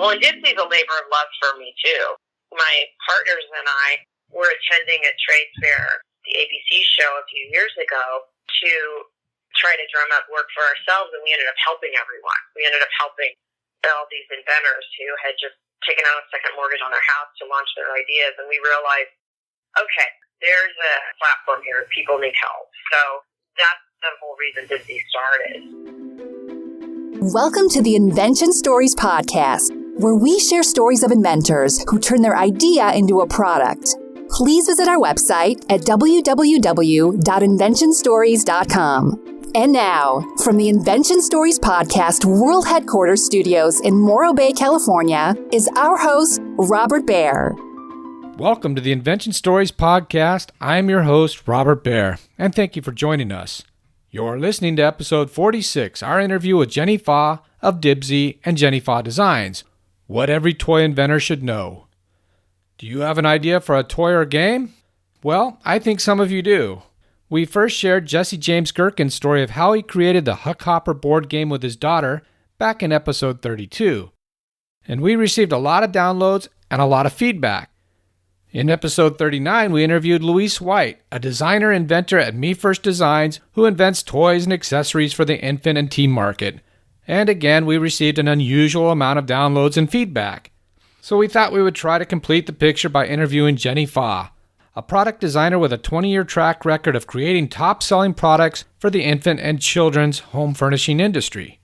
Well, and Dibzy's a labor of love for me, too. My partners and I were attending a trade fair, the ABC show a few years ago, to try to drum up work for ourselves, and we ended up helping everyone. We ended up helping all these inventors who had just taken out a second mortgage on their house to launch their ideas, and we realized, okay, there's a platform here. People need help. So that's the whole reason Dibzy started. Welcome to the Invention Stories podcast, where we share stories of inventors who turn their idea into a product. Please visit our website at www.inventionstories.com. And now, from the Invention Stories podcast World Headquarters Studios in Morro Bay, California, is our host, Robert Baer. Welcome to the Invention Stories podcast. I'm your host, Robert Baer, and thank you for joining us. You're listening to episode 46, our interview with Jenny Fa of Dibzy and Jenny Fa Designs, what every toy inventor should know. Do you have an idea for a toy or game? Well, I think some of you do. We first shared Jesse James Gherkin's story of how he created the Huck Hopper board game with his daughter back in episode 32. And we received a lot of downloads and a lot of feedback. In episode 39, we interviewed Louise White, a designer inventor at Me First Designs who invents toys and accessories for the infant and teen market. And again, we received an unusual amount of downloads and feedback. So we thought we would try to complete the picture by interviewing Jenny Fa, a product designer with a 20-year track record of creating top-selling products for the infant and children's home furnishing industry.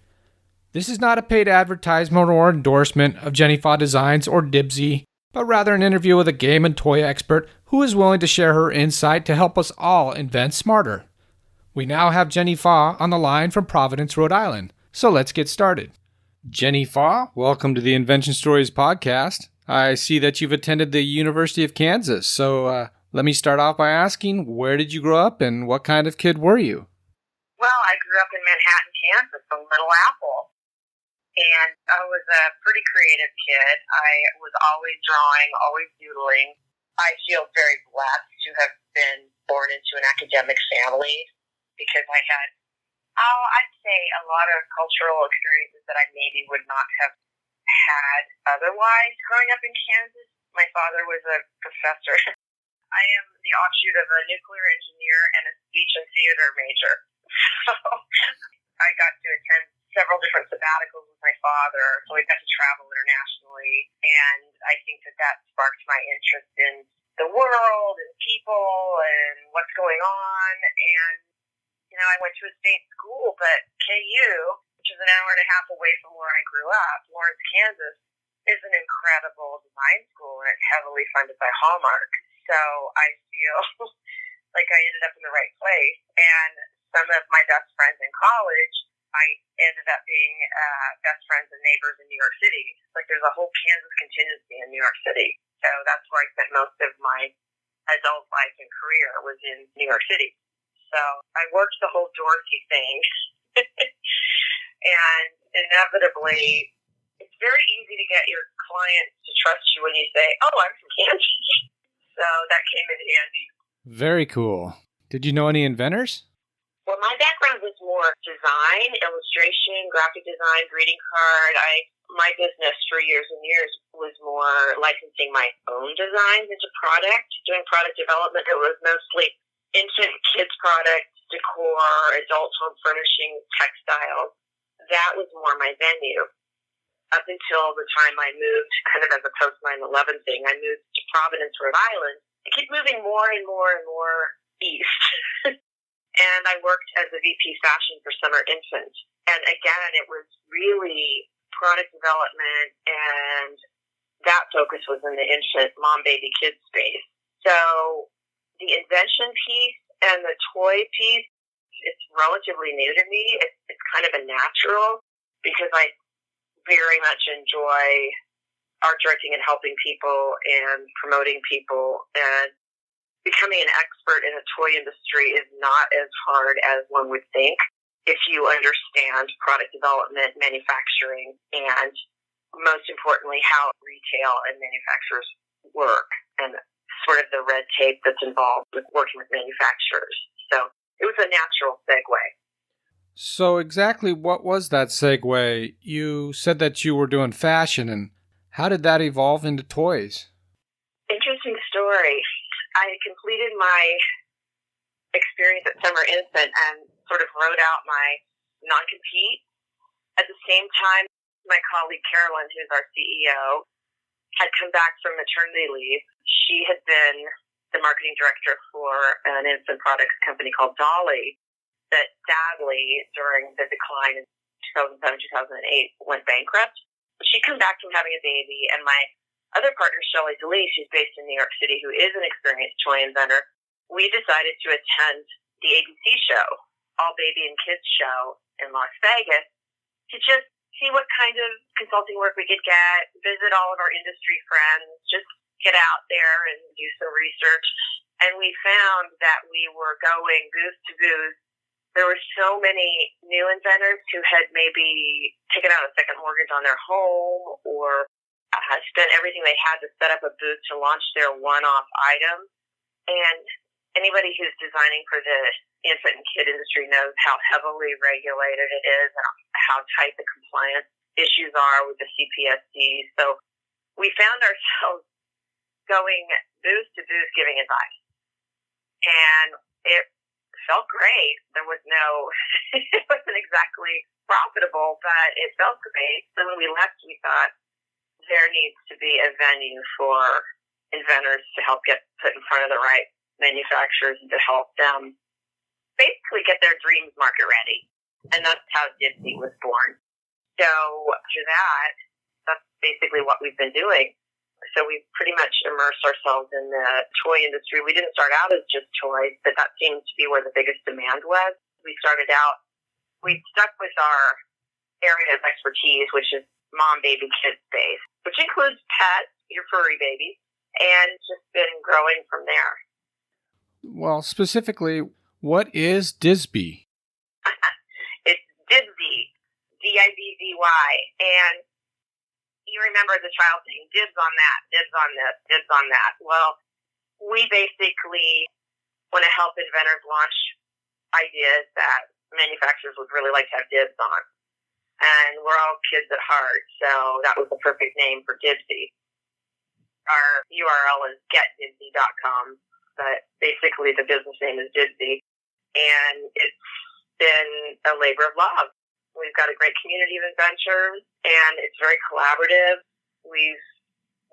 This is not a paid advertisement or endorsement of Jenny Fa Designs or Dibzy, but rather an interview with a game and toy expert who is willing to share her insight to help us all invent smarter. We now have Jenny Fa on the line from Providence, Rhode Island, so let's get started. Jenny Fa, welcome to the Invention Stories podcast. I see that you've attended the University of Kansas, so let me start off by asking, where did you grow up and what kind of kid were you? Well, I grew up in Manhattan, Kansas, a Little Apple. And I was a pretty creative kid. I was always drawing, always doodling. I feel very blessed to have been born into an academic family because I had, I'd say, a lot of cultural experiences that I maybe would not have had otherwise growing up in Kansas. My father was a professor. I am the offshoot of a nuclear engineer and a speech and theater major. So I got to attend several different sabbaticals with my father, so we got to travel internationally, and I think that sparked my interest in the world and people and what's going on. And, you know, I went to a state school, but KU, which is an hour and a half away from where I grew up, Lawrence, Kansas, is an incredible design school, and it's heavily funded by Hallmark. So I feel like I ended up in the right place. And some of my best friends in college, I ended up being best friends and neighbors in New York City. Like there's a whole Kansas contingency in New York City. So that's where I spent most of my adult life and career was in New York City. So I worked the whole Dorothy thing. And inevitably, it's very easy to get your clients to trust you when you say, oh, I'm from Kansas. So that came in handy. Very cool. Did you know any inventors? Well, my background was more design, illustration, graphic design, greeting card. My business for years and years was more licensing my own designs into product, doing product development. It was mostly infant kids products, decor, adult home furnishings, textiles. That was more my venue. Up until the time I moved, kind of as a post 9/11 thing, I moved to Providence, Rhode Island. I kept moving more and more and more east. And I worked as a VP fashion for Summer Infant. And again, it was really product development, and that focus was in the infant, mom, baby, kids space. So the invention piece and the toy piece, it's relatively new to me. It's kind of a natural because I very much enjoy art directing and helping people and promoting people, and becoming an expert in the toy industry is not as hard as one would think if you understand product development, manufacturing, and most importantly, how retail and manufacturers work and sort of the red tape that's involved with working with manufacturers. So it was a natural segue. So exactly what was that segue? You said that you were doing fashion, and How did that evolve into toys? Interesting story. I completed my experience at Summer Infant and sort of wrote out my non-compete. At the same time, my colleague Carolyn, who's our CEO, had come back from maternity leave. She had been the marketing director for an infant products company called Dolly that sadly, during the decline in 2007-2008, went bankrupt. She'd come back from having a baby, and my other partner, Shelley DeLee, she's based in New York City, who is an experienced toy inventor, we decided to attend the ABC show, All Baby and Kids show in Las Vegas, to just see what kind of consulting work we could get, visit all of our industry friends, just get out there and do some research. And we found that we were going booth to booth. There were so many new inventors who had maybe taken out a second mortgage on their home or spent everything they had to set up a booth to launch their one-off item. And anybody who's designing for the infant and kid industry knows how heavily regulated it is and how tight the compliance issues are with the CPSC. So we found ourselves going booth to booth giving advice. And it felt great. There was it wasn't exactly profitable, but it felt great. So when we left, we thought there needs to be a venue for inventors to help get put in front of the right manufacturers and to help them basically get their dreams market ready. And that's how Dibzy was born. So after that, that's basically what we've been doing. So we pretty much immersed ourselves in the toy industry. We didn't start out as just toys, but that seemed to be where the biggest demand was. We stuck with our area of expertise, which is mom, baby, kid space, which includes pets, your furry babies, and just been growing from there. Well, specifically, what is Dibzy? It's Dibzy, Dibzy, and you remember as a child saying, dibs on that, dibs on this, dibs on that. Well, we basically want to help inventors launch ideas that manufacturers would really like to have dibs on. And we're all kids at heart, so that was the perfect name for Dibzy. Our URL is getdibzy.com, but basically the business name is Dibzy. And it's been a labor of love. We've got a great community of inventors, and it's very collaborative. We've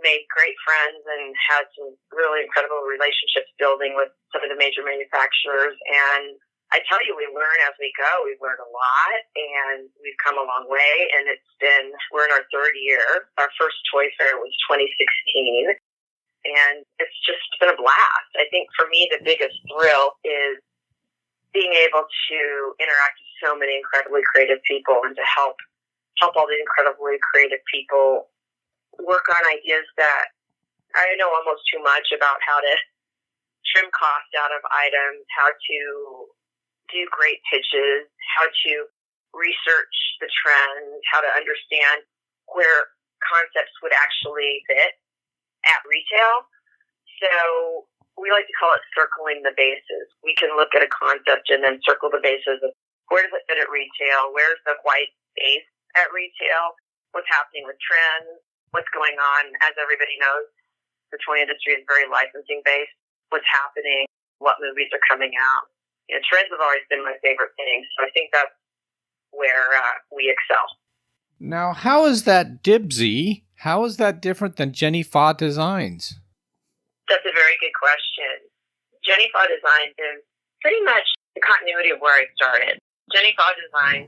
made great friends and had some really incredible relationships building with some of the major manufacturers. And I tell you, we learn as we go. We've learned a lot, and we've come a long way. And we're in our third year. Our first toy fair was 2016, and it's just been a blast. I think for me, the biggest thrill is being able to interact with so many incredibly creative people and to help all these incredibly creative people work on ideas that I know almost too much about how to trim cost out of items, how to do great pitches, how to research the trends, how to understand where concepts would actually fit at retail. So we like to call it circling the bases. We can look at a concept and then circle the bases of where does it fit at retail, where's the white space at retail, what's happening with trends, what's going on. As everybody knows, the toy industry is very licensing based. What's happening, what movies are coming out. Trends have always been my favorite thing, so I think that's where we excel. Now, how is that Dibzy? How is that different than Jenny Fa Designs? That's a very good question. Jenny Fa Designs is pretty much the continuity of where I started. Jenny Fa Designs,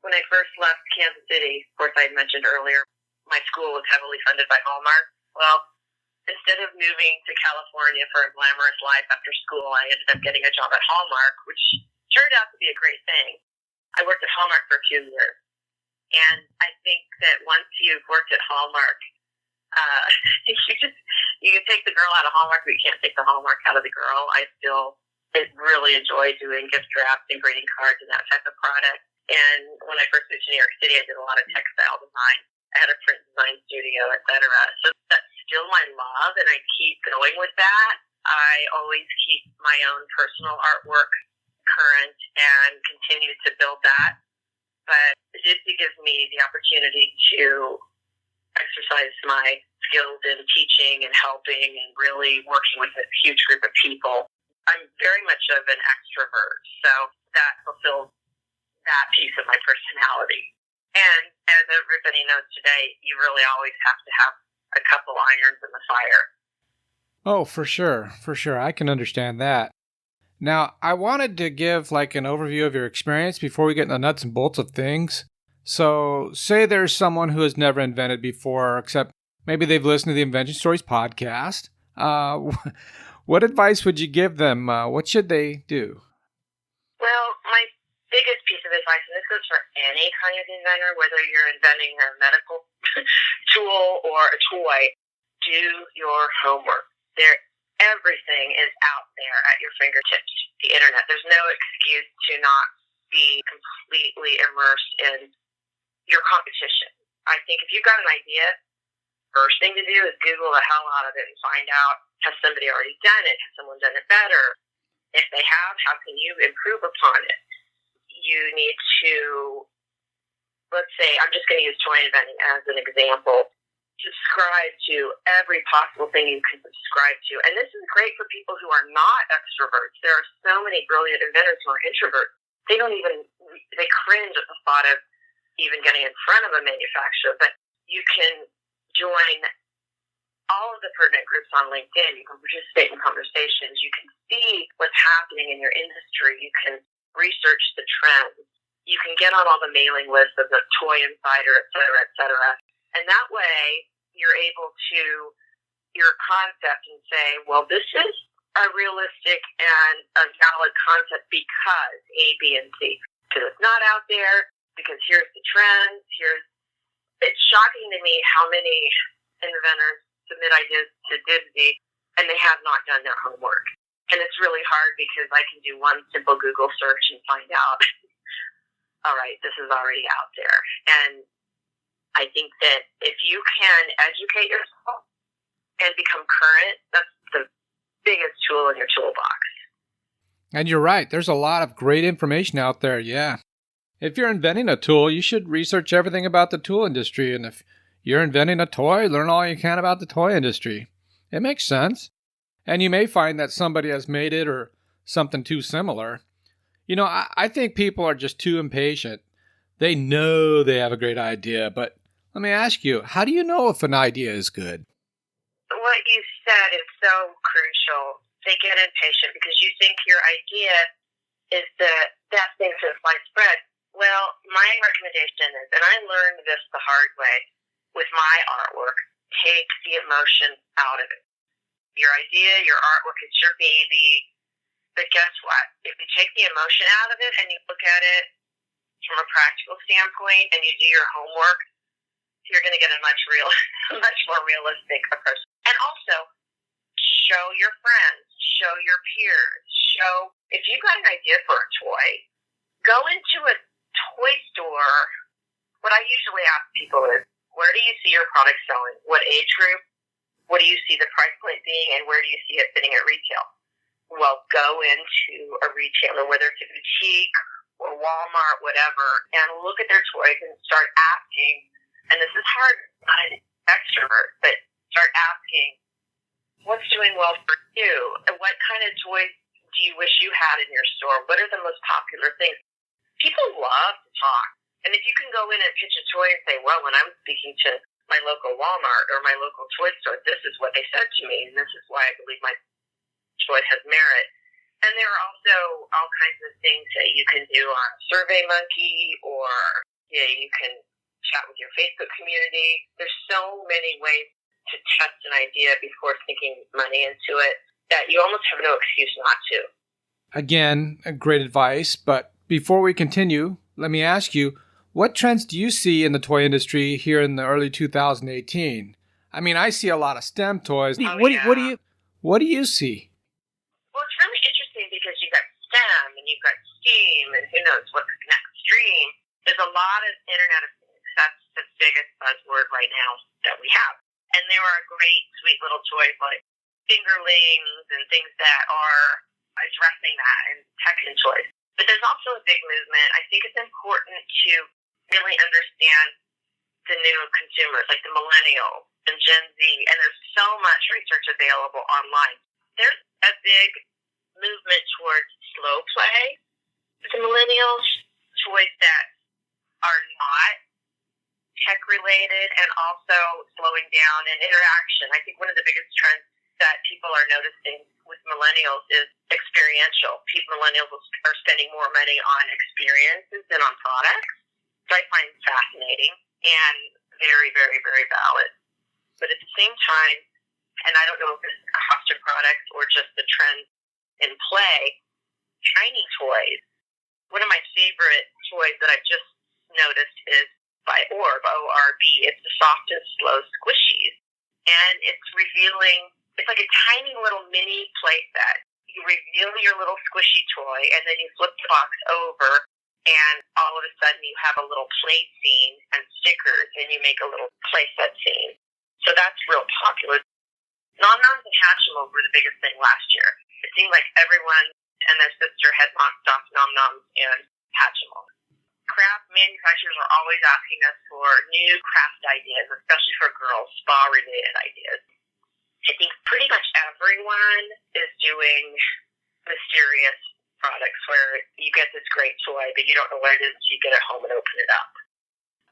when I first left Kansas City, of course I mentioned earlier, my school was heavily funded by Hallmark. Well, instead of moving to California for a glamorous life after school, I ended up getting a job at Hallmark, which turned out to be a great thing. I worked at Hallmark for a few years. And I think that once you've worked at Hallmark, you can take the girl out of Hallmark, but you can't take the Hallmark out of the girl. I really enjoy doing gift wraps and greeting cards and that type of product. And when I first moved to New York City, I did a lot of textile design. I had a print design studio, etc. So that's still my love, and I keep going with that. I always keep my own personal artwork current and continue to build that. But Dibzy gives me the opportunity to exercise my skills in teaching and helping and really working with a huge group of people. I'm very much of an extrovert, so that fulfills that piece of my personality. And as everybody knows today, you really always have to have a couple irons in the fire. Oh, for sure. For sure. I can understand that. Now, I wanted to give like an overview of your experience before we get into the nuts and bolts of things. So, say there's someone who has never invented before, except maybe they've listened to the Invention Stories podcast. What advice would you give them? What should they do? Well, my biggest piece of advice, and this goes for any kind of inventor, whether you're inventing a medical tool or a toy, do your homework. Everything is out there at your fingertips, the internet. There's no excuse to not be completely immersed in your competition. I think if you've got an idea, first thing to do is Google the hell out of it and find out, has somebody already done it? Has someone done it better? If they have, how can you improve upon it? You need to, let's say, I'm just going to use toy inventing as an example, subscribe to every possible thing you can subscribe to. And this is great for people who are not extroverts. There are so many brilliant inventors who are introverts. They cringe at the thought of even getting in front of a manufacturer. But you can join all of the pertinent groups on LinkedIn. You can participate in conversations. You can see what's happening in your industry. You can research the trends. You can get on all the mailing lists of the Toy Insider, et cetera, et cetera. And that way, you're able to your concept and say, well, this is a realistic and a valid concept because A, B, and C. Because it's not out there, because here's the trends, it's shocking to me how many inventors submit ideas to Dibzy and they have not done their homework. And it's really hard because I can do one simple Google search and find out, all right, this is already out there. And I think that if you can educate yourself and become current, that's the biggest tool in your toolbox. And you're right. There's a lot of great information out there, yeah. If you're inventing a tool, you should research everything about the tool industry. And if you're inventing a toy, learn all you can about the toy industry. It makes sense. And you may find that somebody has made it or something too similar. You know, I think people are just too impatient. They know they have a great idea, but let me ask you, how do you know if an idea is good? What you said is so crucial. They get impatient because you think your idea is the best thing since sliced bread. Well, my recommendation is, and I learned this the hard way with my artwork, take the emotion out of it. Your idea, your artwork, it's your baby. But guess what? If you take the emotion out of it and you look at it from a practical standpoint and you do your homework, you're going to get a much more realistic approach. And also, show your friends, show your peers, if you've got an idea for a toy, go into a toy store. What I usually ask people is, where do you see your product selling? What age group? What do you see the price point being, and where do you see it fitting at retail? Well, go into a retailer, whether it's a boutique or Walmart, whatever, and look at their toys and start asking. And this is hard, not an extrovert, but start asking, what's doing well for you? And what kind of toys do you wish you had in your store? What are the most popular things? People love to talk. And if you can go in and pitch a toy and say, well, when I was speaking to my local Walmart or my local toy store, this is what they said to me, and this is why I believe my toy has merit. And there are also all kinds of things that you can do on SurveyMonkey, or you can chat with your Facebook community. There's so many ways to test an idea before sinking money into it that you almost have no excuse not to. Again, great advice, but before we continue, let me ask you, what trends do you see in the toy industry here in the early 2018? I mean, I see a lot of STEM toys. What do you see? Well, it's really interesting because you've got STEM and you've got STEAM and who knows what's next. Stream. There's a lot of Internet of Things. That's the biggest buzzword right now that we have. And there are great, sweet little toys like fingerlings and things that are addressing that, and tech and toys. But there's also a big movement. I think it's important to really understand the new consumers, like the millennials and Gen Z, and there's so much research available online. There's a big movement towards slow play with the millennials, toys that are not tech related, and also slowing down and interaction. I think one of the biggest trends that people are noticing with millennials is experiential. Millennials are spending more money on experiences than on products. So I find it fascinating and very, very, very valid. But at the same time, and I don't know if it's the cost of products or just the trend in play, tiny toys. One of my favorite toys that I've just noticed is by Orb, O-R-B. It's the softest, slow squishies. And it's revealing, it's like a tiny little mini play set. You reveal your little squishy toy, and then you flip the box over, and all of a sudden you have a little play scene and stickers, and you make a little play set scene. So that's real popular. Nom-noms and Hatchimals were the biggest thing last year. It seemed like everyone and their sister had knocked off Nom-noms and Hatchimals. Craft manufacturers are always asking us for new craft ideas, especially for girls, spa-related ideas. I think pretty much everyone is doing mysterious products where you get this great toy, but you don't know what it is until you get it home and open it up.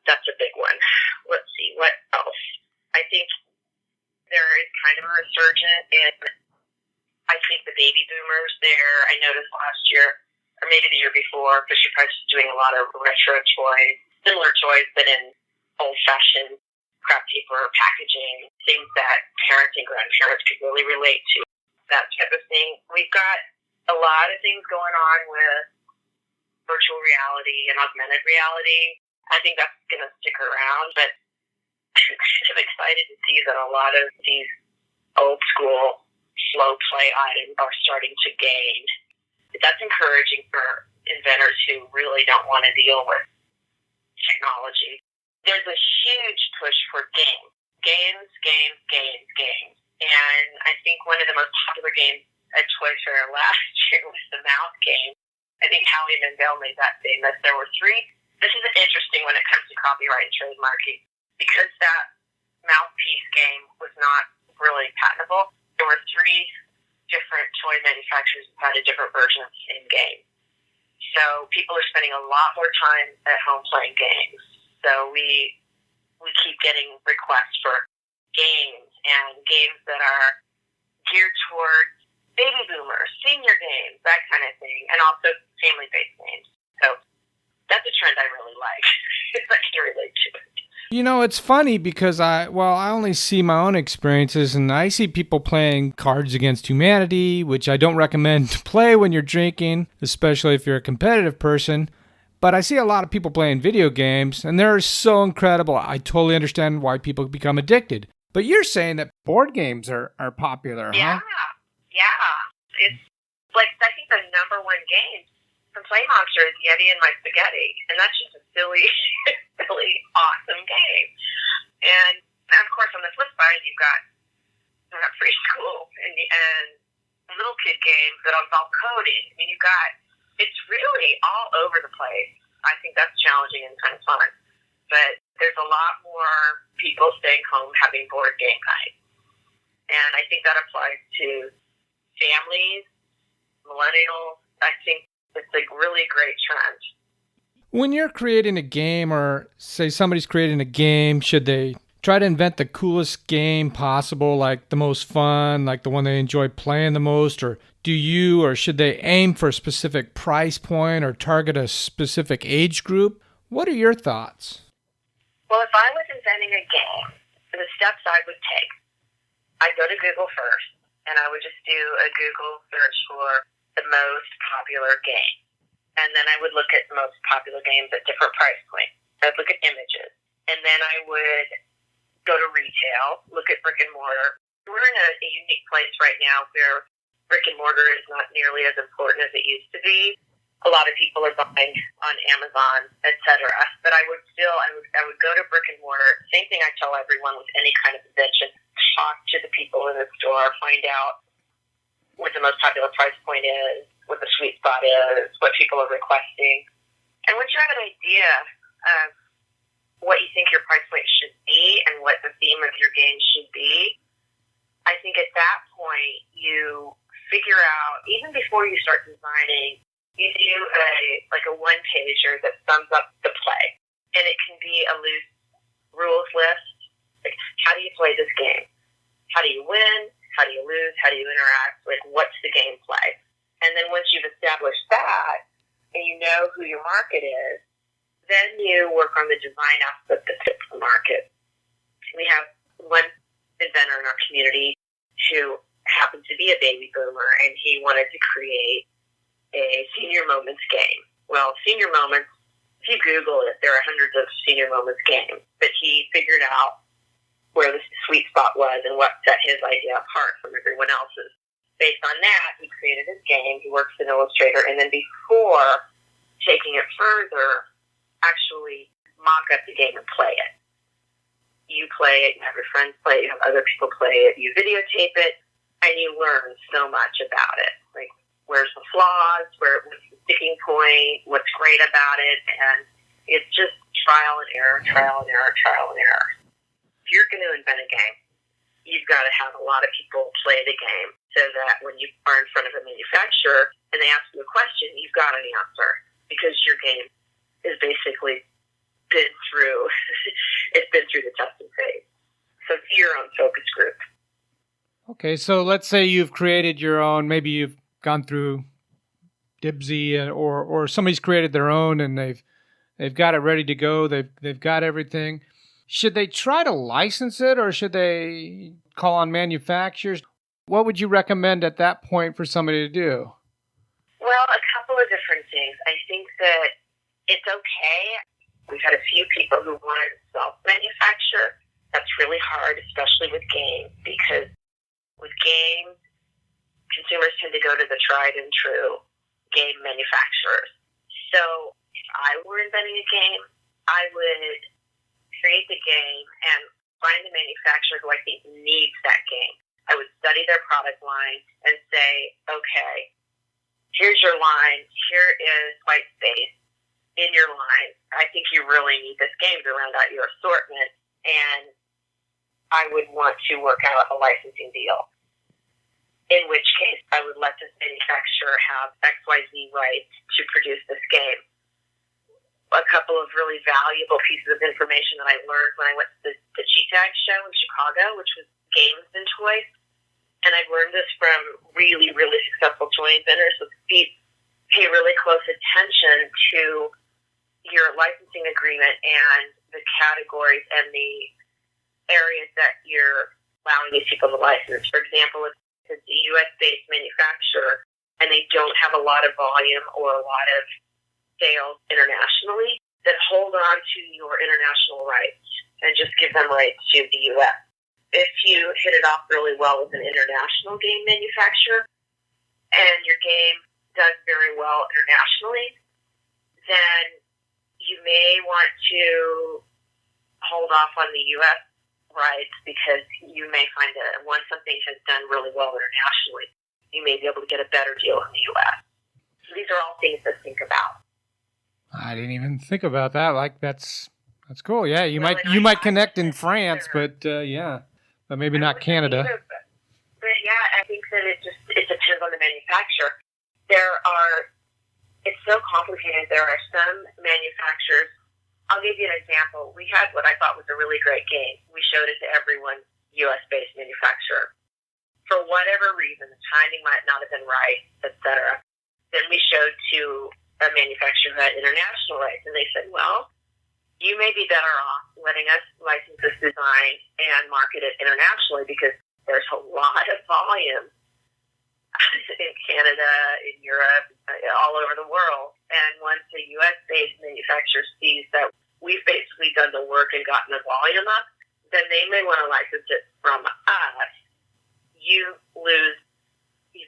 That's a big one. Let's see, what else? I think there is kind of a resurgence in, I think, the baby boomers there. I noticed last year, or maybe the year before, Fisher-Price is doing a lot of retro toys, similar toys, but in old-fashioned craft paper packaging, things that parents and grandparents could really relate to, that type of thing. We've got a lot of things going on with virtual reality and augmented reality. I think that's going to stick around, but I'm kind of excited to see that a lot of these old-school slow play items are starting to gain. That's encouraging for inventors who really don't want to deal with technology. There's a huge push for games. Games. And I think one of the most popular games at Toy Fair last year was the mouse game. I think Howie Mandel made that famous. There were three. This is interesting when it comes to copyright and trademarking. Because that mouthpiece game was not really patentable, there were three different toy manufacturers that had a different version of the same game. So people are spending a lot more time at home playing games. So we keep getting requests for games, and games that are geared towards baby boomers, senior games, that kind of thing, and also family-based games. So that's a trend I really like. I can relate to it. You know, it's funny because I only see my own experiences, and I see people playing Cards Against Humanity, which I don't recommend to play when you're drinking, especially if you're a competitive person. But I see a lot of people playing video games, and they're so incredible. I totally understand why people become addicted. But you're saying that board games are popular, huh? Yeah. It's like, I think the number one game from Play Monster is Yeti and My Spaghetti. And that's just a silly, really awesome game. And of course, on the flip side, you've got preschool and little kid games that involve coding. I mean, it's really all over the place. I think that's challenging and kind of fun. But there's a lot more people staying home having board game night. And I think that applies to families, millennials. I think it's a really great trend. When you're creating a game, or say somebody's creating a game, should they try to invent the coolest game possible, like the most fun, like the one they enjoy playing the most, or should they aim for a specific price point or target a specific age group? What are your thoughts? Well, if I was inventing a game, the steps I would take, I'd go to Google first, and I would just do a Google search for the most popular game. And then I would look at the most popular games at different price points. I'd look at images. And then I would go to retail, look at brick and mortar. We're in a unique place right now where brick and mortar is not nearly as important as it used to be. A lot of people are buying on Amazon, etc. But I would go to brick and mortar. Same thing I tell everyone with any kind of invention. Talk to the people in the store, find out what the most popular price point is, what the sweet spot is, what people are requesting. And once you have an idea of what you think your price point should be and what the theme of your game should be, I think at that point you figure out, even before you start designing, you do a one-pager that sums up the play. And it can be a loose rules list. Like, how do you play this game? How do you win? How do you lose? How do you interact? Like, what's the gameplay? And then once you've established that, and you know who your market is, then you work on the design aspect that fits the market. We have one inventor in our community who happened to be a baby boomer, and he wanted to create a senior moments game. Well, senior moments, if you Google it, there are hundreds of senior moments games, but he figured out where the sweet spot was and what set his idea apart from everyone else's. Based on that, he created his game. He works as an illustrator, and then before taking it further, actually mock up the game and play it. You play it, you have your friends play it, you have other people play it, you videotape it, and you learn so much about it. Like, where's the flaws, what's the sticking point, what's great about it, and it's just trial and error, trial and error, trial and error. If you're going to invent a game, you've got to have a lot of people play the game so that when you are in front of a manufacturer and they ask you a question, you've got an answer because your game is basically been through, it's been through the testing phase. So it's your own focus group. Okay, so let's say you've created your own, maybe you've gone through Dibzy or somebody's created their own and they've got it ready to go, they've got everything. Should they try to license it or should they call on manufacturers? What would you recommend at that point for somebody to do? Well, a couple of different things. I think that it's okay. We've had a few people who wanted to self-manufacture. That's really hard, especially with games, because with games, consumers tend to go to the tried and true game manufacturers. So if I were inventing a game, I would create the game and find the manufacturer who I think needs that game. I would study their product line and say, okay, here's your line, here is white space in your line. I think you really need this game to round out your assortment, and I would want to work out a licensing deal. In which case, I would let this manufacturer have XYZ rights to produce this game. A couple of really valuable pieces of information that I learned when I went to the Cheetah show in Chicago, which was games and toys. And I've learned this from really, really successful toy inventors. So pay really close attention to your licensing agreement and the categories and the areas that you're allowing these people to license. For example, if it's a U.S.-based manufacturer and they don't have a lot of volume or a lot of sales internationally, then hold on to your international rights and just give them rights to the U.S. If you hit it off really well with an international game manufacturer and your game does very well internationally, then you may want to hold off on the U.S. rights because you may find that once something has done really well internationally, you may be able to get a better deal in the U.S. So these are all things to think about. I didn't even think about that. Like that's cool. Yeah, you might connect in France, but but maybe not Canada. But yeah, I think that it depends on the manufacturer. It's so complicated. There are some manufacturers. I'll give you an example. We had what I thought was a really great game. We showed it to everyone, U.S.-based manufacturer. For whatever reason, the timing might not have been right, etc. Then we showed to a manufacturer who had international rights, and they said, well, you may be better off letting us license this design and market it internationally because there's a lot of volume in Canada, in Europe, all over the world. And once a U.S.-based manufacturer sees that we've basically done the work and gotten the volume up, then they may want to license it from us. You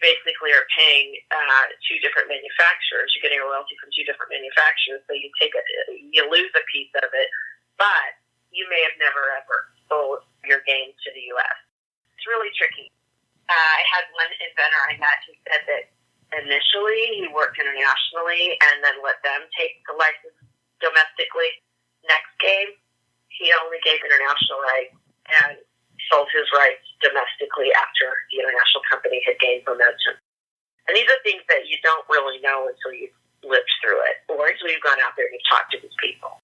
basically are paying two different manufacturers. You're getting a royalty from two different manufacturers, so you lose a piece of it, but you may have never ever sold your game to the U.S. It's really tricky. I had one inventor I met who said that initially he worked internationally and then let them take the license domestically. Next game, he only gave international rights and sold his rights domestically after the international company had gained momentum. And these are things that you don't really know until you've lived through it, or until you've gone out there and you've talked to these people.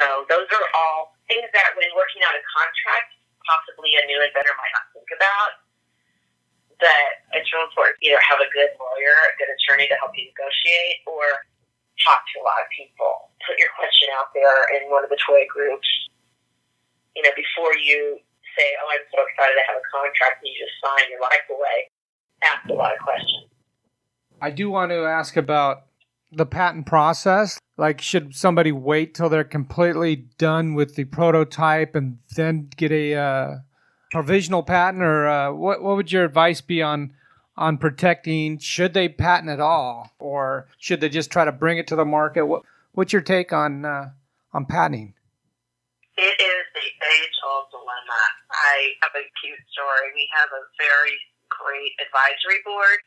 So those are all things that when working out a contract, possibly a new inventor might not think about. But it's real important to either have a good lawyer, a good attorney to help you negotiate, or talk to a lot of people. Put your question out there in one of the toy groups. Before you say, oh, I'm so excited to have a contract, and you just sign your life away. Ask a lot of questions. I do want to ask about the patent process. Like, should somebody wait till they're completely done with the prototype and then get a provisional patent, or what would your advice be on protecting? Should they patent at all, or should they just try to bring it to the market? What's your take on patenting? It is the age-old dilemma. I have a cute story. We have a very great advisory board,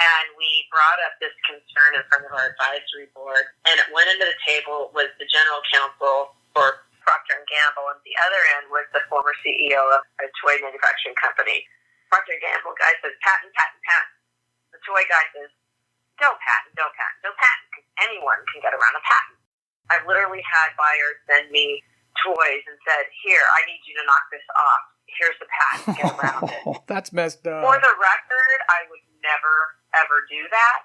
and we brought up this concern in front of our advisory board, and at one end of the table was the general counsel for Procter & Gamble, and the other end was the former CEO of a toy manufacturing company. Procter & Gamble guy says, patent, patent, patent. The toy guy says, don't patent, don't patent, don't patent, because anyone can get around a patent. I've literally had buyers send me toys and said, here, I need you to knock this off. Here's the patent, get around it. That's messed up. For the record, I would never, ever do that,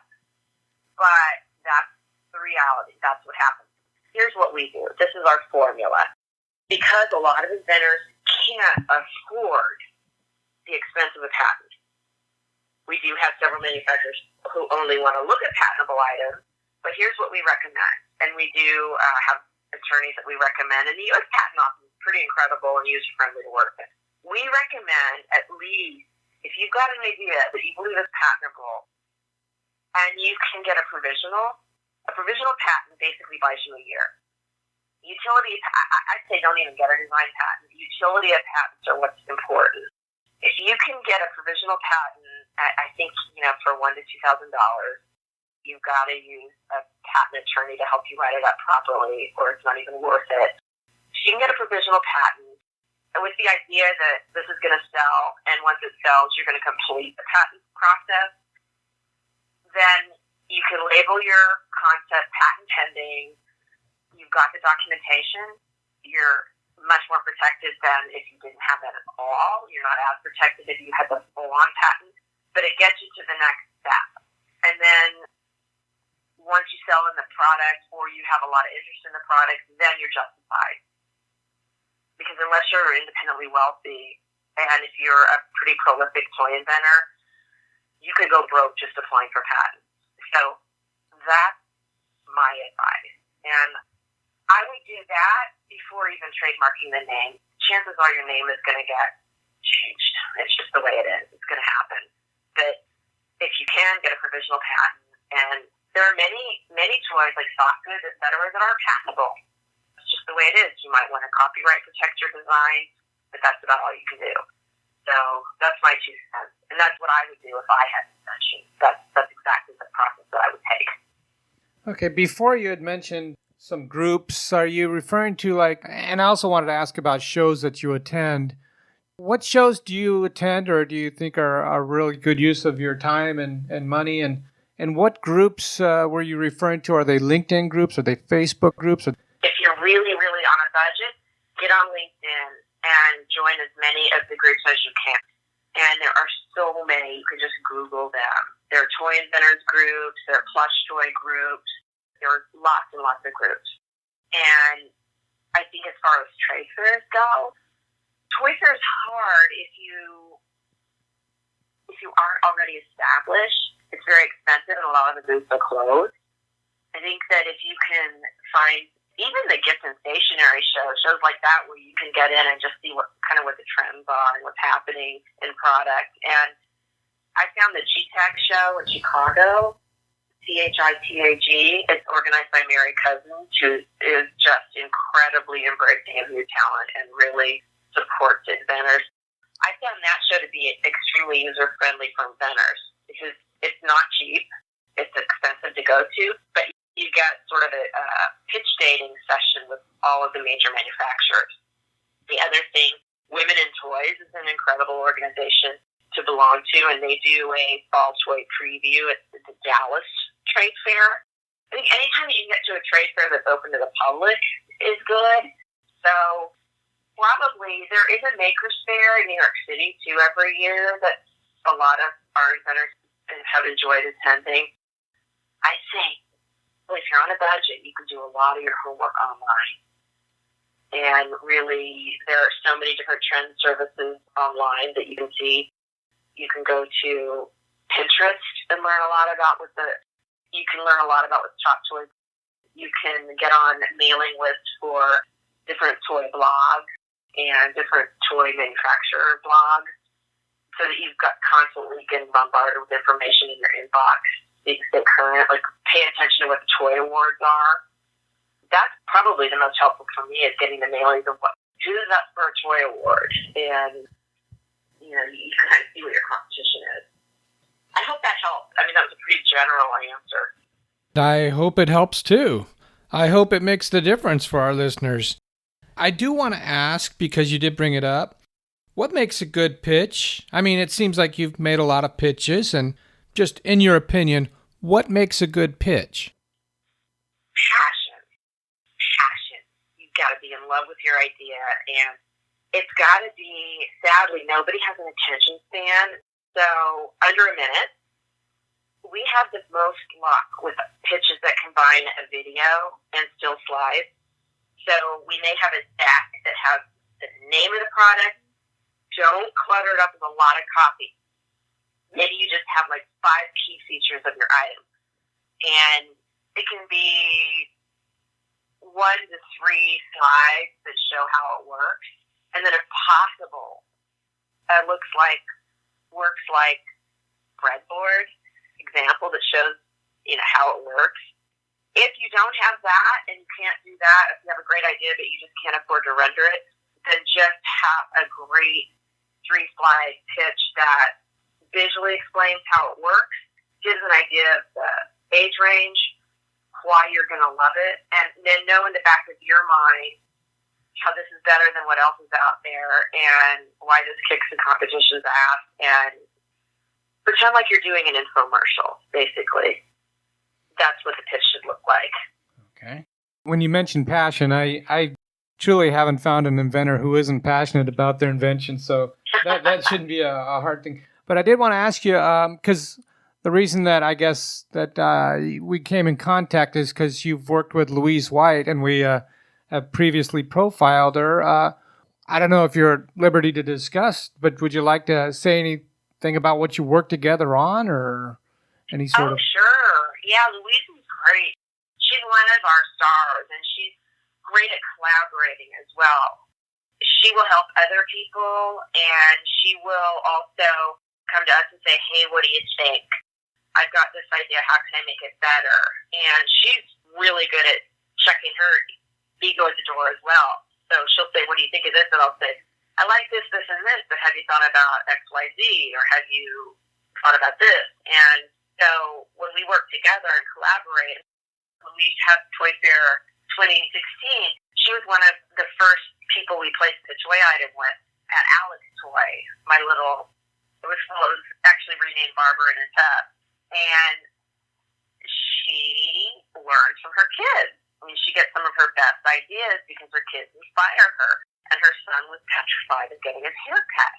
but that's the reality. That's what happens. Here's what we do. This is our formula. Because a lot of inventors can't afford the expense of a patent, we do have several manufacturers who only want to look at patentable items, but here's what we recommend. And we do have attorneys that we recommend, and the U.S. Patent Office is pretty incredible and user-friendly to work with. We recommend at least, if you've got an idea that you believe is patentable, and you can get a provisional patent basically buys you a year. Utility, I'd say don't even get a design patent. Utility of patents are what's important. If you can get a provisional patent, I think, for $1,000 to $2,000, you've got to use a patent attorney to help you write it up properly, or it's not even worth it. So you can get a provisional patent, and with the idea that this is going to sell, and once it sells, you're going to complete the patent process, then you can label your concept patent pending. You've got the documentation. You're much more protected than if you didn't have that at all. You're not as protected if you had the full-on patent, but it gets you to the next step. And then once you sell in the product, or you have a lot of interest in the product, then you're justified. Because unless you're independently wealthy, and if you're a pretty prolific toy inventor, you could go broke just applying for patents. So that's my advice. And I would do that before even trademarking the name. Chances are your name is going to get changed. It's just the way it is. It's going to happen. But if you can, get a provisional patent. And there are many toys like soft goods, et cetera, that aren't patentable. It's just the way it is. You might want to copyright protect your design, but that's about all you can do. So that's my 2 cents. And that's what I would do if I had an invention. That's exactly the process that I would take. Okay, before you had mentioned some groups, are you referring to and I also wanted to ask about shows that you attend. What shows do you attend, or do you think are a really good use of your time and money? And what groups were you referring to? Are they LinkedIn groups? Are they Facebook groups? If you're really, really on a budget, get on LinkedIn and join as many of the groups as you can. And there are so many. You can just Google them. There are toy inventors groups. There are plush toy groups. There are lots and lots of groups. And I think as far as trade fairs go, toy fair is hard if you aren't already established. It's very expensive, and a lot of the booths are closed. I think that if you can find even the gift and stationery shows like that, where you can get in and just see what the trends are and what's happening in product. And I found the GTAG show in Chicago, CHITAG. It's organized by Mary Cousins, who is just incredibly embracing of new talent and really supports inventors. I found that show to be extremely user-friendly for inventors because it's not cheap. It's expensive to go to, but you get sort of a pitch dating session with all of the major manufacturers. The other thing, Women in Toys is an incredible organization to belong to, and they do a fall toy preview at the Dallas Trade Fair. I think anytime you can get to a trade fair that's open to the public is good. So probably there is a maker's fair in New York City too every year that a lot of our inventors have enjoyed attending. I say, well, if you're on a budget, you can do a lot of your homework online. And really, there are so many different trend services online that you can see. You can go to Pinterest and learn a lot about what's top toys. You can get on mailing lists for different toy blogs and different toy manufacturer blogs so that you've got constantly getting bombarded with information in your inbox. So you can stay current, like pay attention to what the toy awards are. That's probably the most helpful for me, is getting the mailings of who's up for a toy award, and you kind of see what your competition is. I hope that helped. I mean, that was a pretty general answer. I hope it helps too. I hope it makes the difference for our listeners. I do want to ask, because you did bring it up, what makes a good pitch? I mean, it seems like you've made a lot of pitches, and just in your opinion, what makes a good pitch? Passion. You've got to be in love with your idea, and it's got to be, sadly, nobody has an attention span, so under a minute. We have the most luck with pitches that combine a video and still slides. So we may have a deck that has the name of the product. Don't clutter it up with a lot of copy. Maybe you just have like 5 key features of your item. And it can be 1 to 3 slides that show how it works. And then if possible, it works like breadboard example that shows how it works. If you don't have that and you can't do that, if you have a great idea but you just can't afford to render it, then just have a great 3-slide pitch that visually explains how it works, gives an idea of the age range, why you're going to love it, and then know in the back of your mind how this is better than what else is out there and why this kicks the competition's ass, and pretend like you're doing an infomercial, basically. That's what the pitch should look like. Okay. When you mentioned passion, I truly haven't found an inventor who isn't passionate about their invention, so that shouldn't be a hard thing. But I did want to ask you, because the reason that I guess that we came in contact is because you've worked with Louise White, and we have previously profiled her. I don't know if you're at liberty to discuss, but would you like to say anything about what you worked together on, or any sort of... Sure. Yeah, Louise is great. She's one of our stars, and she's great at collaborating as well. She will help other people, and she will also come to us and say, hey, what do you think? I've got this idea. How can I make it better? And she's really good at checking her ego at the door as well. So she'll say, what do you think of this? And I'll say, I like this, this, and this, but have you thought about X, Y, Z? Or have you thought about this? And so when we work together and collaborate, when we had Toy Fair 2016, she was one of the first people we placed the toy item with at Alex Toy. It was actually renamed Barber in a Tub. And she learned from her kids. I mean, she gets some of her best ideas because her kids inspire her. And her son was petrified of getting his hair cut.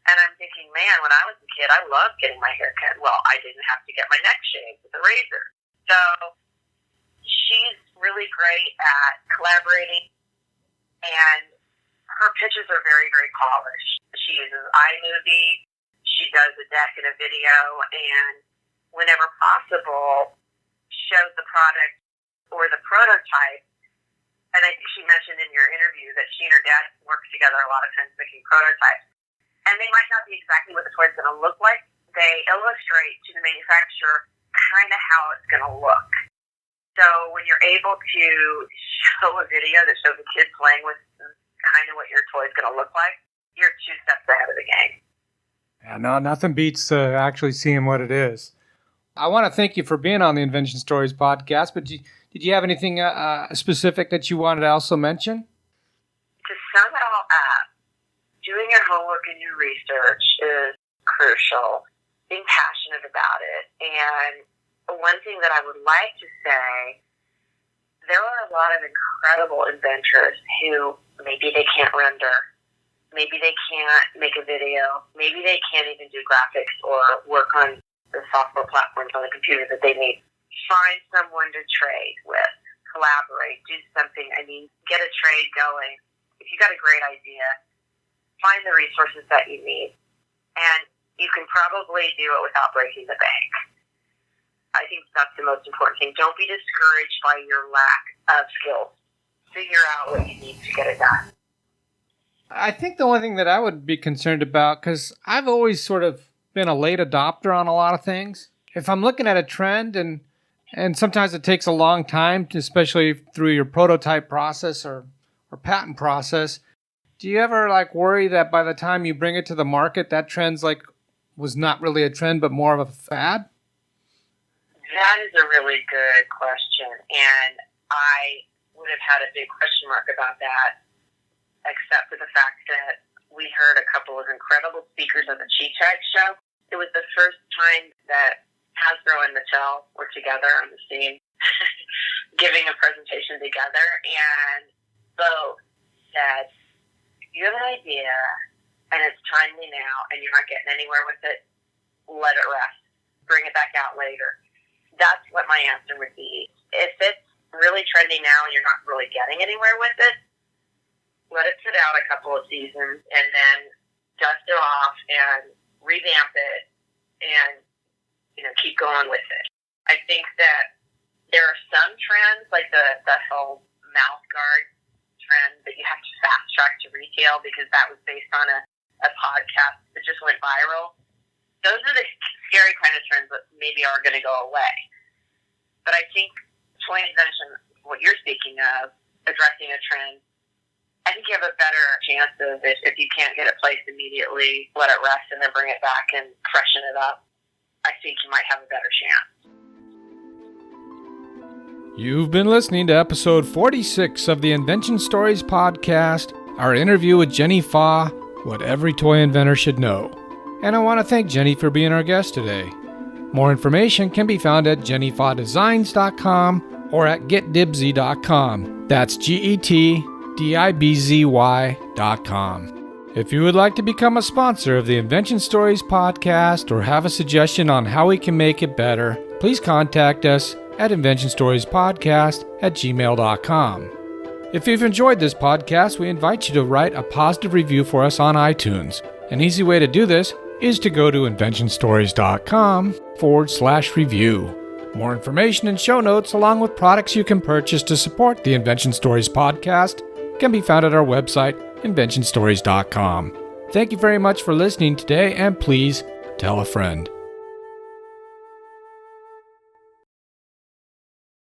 And I'm thinking, man, when I was a kid, I loved getting my hair cut. Well, I didn't have to get my neck shaved with a razor. So she's really great at collaborating, and her pitches are very, very polished. She uses iMovie, she does a deck and a video, and whenever possible, shows the product or the prototype. And I think she mentioned in your interview that she and her dad work together a lot of times making prototypes. And they might not be exactly what the toy's going to look like. They illustrate to the manufacturer kind of how it's going to look. So when you're able to show a video that shows a kid playing with kind of what your toy's going to look like, you're 2 steps ahead of the game. Yeah, no, nothing beats actually seeing what it is. I want to thank you for being on the Invention Stories podcast, but did you have anything specific that you wanted to also mention? To sum it all doing your homework and your research is crucial. Being passionate about it. And one thing that I would like to say, there are a lot of incredible inventors who maybe they can't render, maybe they can't make a video, maybe they can't even do graphics or work on the software platforms on the computer that they need. Find someone to trade with, collaborate, do something. I mean, get a trade going. If you got a great idea, find the resources that you need, and you can probably do it without breaking the bank. I think that's the most important thing. Don't be discouraged by your lack of skills. Figure out what you need to get it done. I think the only thing that I would be concerned about, because I've always sort of been a late adopter on a lot of things. If I'm looking at a trend, and sometimes it takes a long time, especially through your prototype process or patent process, do you ever worry that by the time you bring it to the market, that trend's was not really a trend, but more of a fad? That is a really good question, and I would have had a big question mark about that, except for the fact that we heard a couple of incredible speakers at the Cheetah show. It was the first time that Hasbro and Mattel were together on the scene, giving a presentation together, and both said, you have an idea, and it's timely now, and you're not getting anywhere with it, let it rest. Bring it back out later. That's what my answer would be. If it's really trending now and you're not really getting anywhere with it, let it sit out a couple of seasons and then dust it off and revamp it and, keep going with it. I think that there are some trends, like the whole mouth guard trend that you have to fast track to retail because that was based on a podcast that just went viral. Those are the scary kind of trends that maybe are going to go away. But I think toy invention, what you're speaking of, addressing a trend, I think you have a better chance of it if you can't get it placed immediately, let it rest, and then bring it back and freshen it up. I think you might have a better chance. You've been listening to episode 46 of the Invention Stories podcast, our interview with Jenny Fa, what every toy inventor should know. And I want to thank Jenny for being our guest today. More information can be found at jennyfadesigns.com or at getdibzy.com. That's GETDIBZY.com. If you would like to become a sponsor of the Invention Stories podcast or have a suggestion on how we can make it better, please contact us at inventionstoriespodcast@gmail.com. If you've enjoyed this podcast, we invite you to write a positive review for us on iTunes. An easy way to do this is to go to inventionstories.com/review. More information and show notes, along with products you can purchase to support the Invention Stories podcast, can be found at our website, inventionstories.com. Thank you very much for listening today, and please tell a friend.